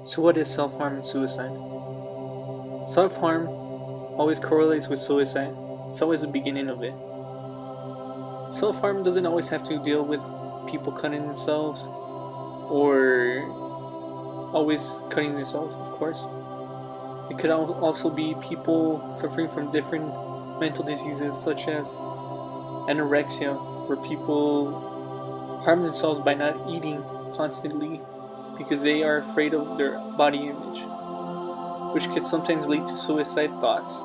So what is self-harm and suicide? Self-harm always correlates with suicide. It's always the beginning of it. Self-harm doesn't always have to deal with people cutting themselves or always cutting themselves, of course. It could also be people suffering from different mental diseases such as anorexia, where people harm themselves by not eating constantly because they are afraid of their body image, which could sometimes lead to suicide thoughts.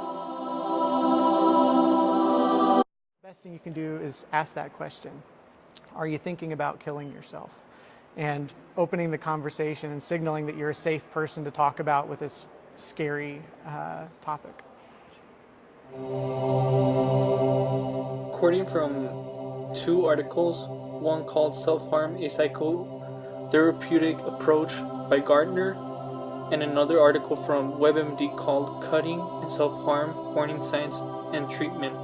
The best thing you can do is ask that question. Are you thinking about killing yourself? And opening the conversation and signaling that you're a safe person to talk about with this scary topic. Quoting from two articles, one called Self-Harm, a Psychotherapeutic Approach by Gardner, and another article from WebMD called Cutting and Self-Harm, Warning Signs and Treatment.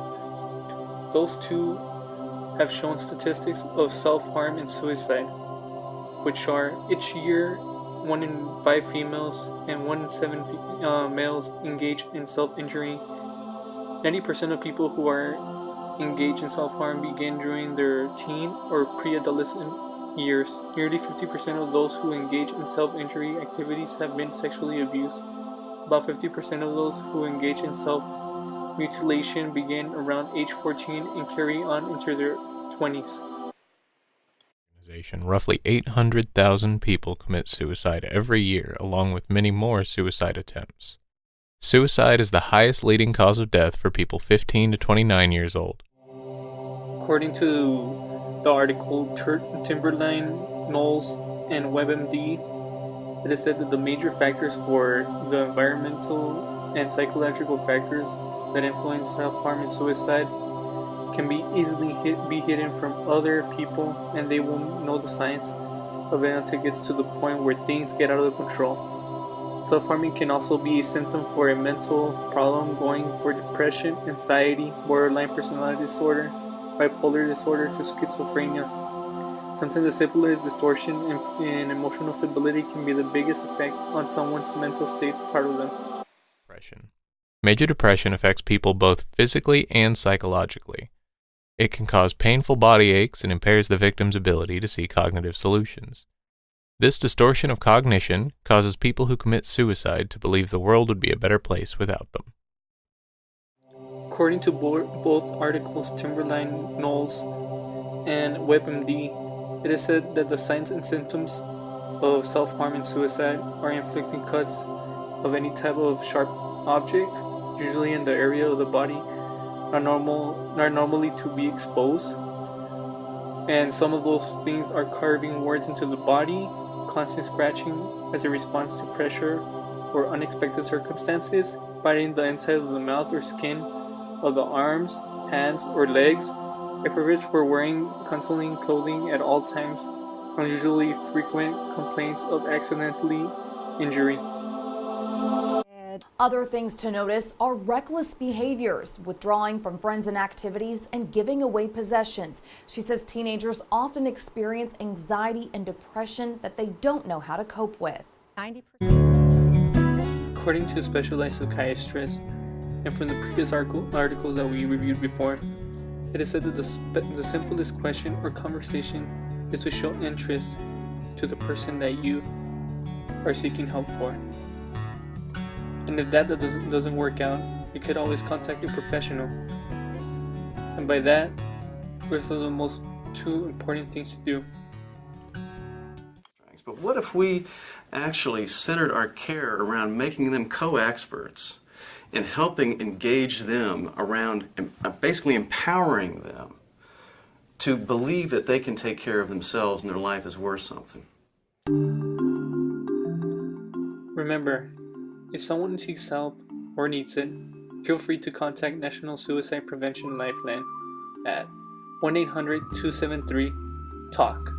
Those two have shown statistics of self-harm and suicide, which are each year 1 in 5 females and 1 in 7 males engage in self-injury. 90% of people who are engaged in self-harm begin during their teen or pre-adolescent years. Nearly 50% of those who engage in self-injury activities have been sexually abused. About 50% of those who engage in self-mutilation begin around age 14 and carry on into their 20s. Roughly 800,000 people commit suicide every year, along with many more suicide attempts. Suicide is the highest leading cause of death for people 15 to 29 years old. According to the article Timberline, Knowles, and WebMD, it is said that the major factors for the environmental and psychological factors that influence self-harm and suicide can be easily be hidden from other people, and they won't know the signs of it until it gets to the point where things get out of control. Self-harming can also be a symptom for a mental problem, going for depression, anxiety, borderline personality disorder, bipolar disorder to schizophrenia. Sometimes as simple as distortion in emotional stability can be the biggest effect on someone's mental state part of them. Depression. Major depression affects people both physically and psychologically. It can cause painful body aches and impairs the victim's ability to see cognitive solutions. This distortion of cognition causes people who commit suicide to believe the world would be a better place without them. According to both articles, Timberline, Knowles, and WebMD, it is said that the signs and symptoms of self-harm and suicide are inflicting cuts of any type of sharp object, usually in the area of the body, are normally to be exposed, and some of those things are carving words into the body, constant scratching as a response to pressure or unexpected circumstances, biting the inside of the mouth or skin of the arms, hands, or legs, a preference for wearing concealing clothing at all times, unusually frequent complaints of accidentally injury. Other things to notice are reckless behaviors, withdrawing from friends and activities, and giving away possessions. She says teenagers often experience anxiety and depression that they don't know how to cope with. 90%. According to specialized psychiatrists, and from the previous articles that we reviewed before, it is said that the simplest question or conversation is to show interest to the person that you are seeking help for. And if that doesn't work out, you could always contact a professional. And by that, those are the most two important things to do. But what if we actually centered our care around making them co-experts and helping engage them around basically empowering them to believe that they can take care of themselves and their life is worth something? Remember, if someone seeks help or needs it, feel free to contact National Suicide Prevention Lifeline at 1-800-273-TALK.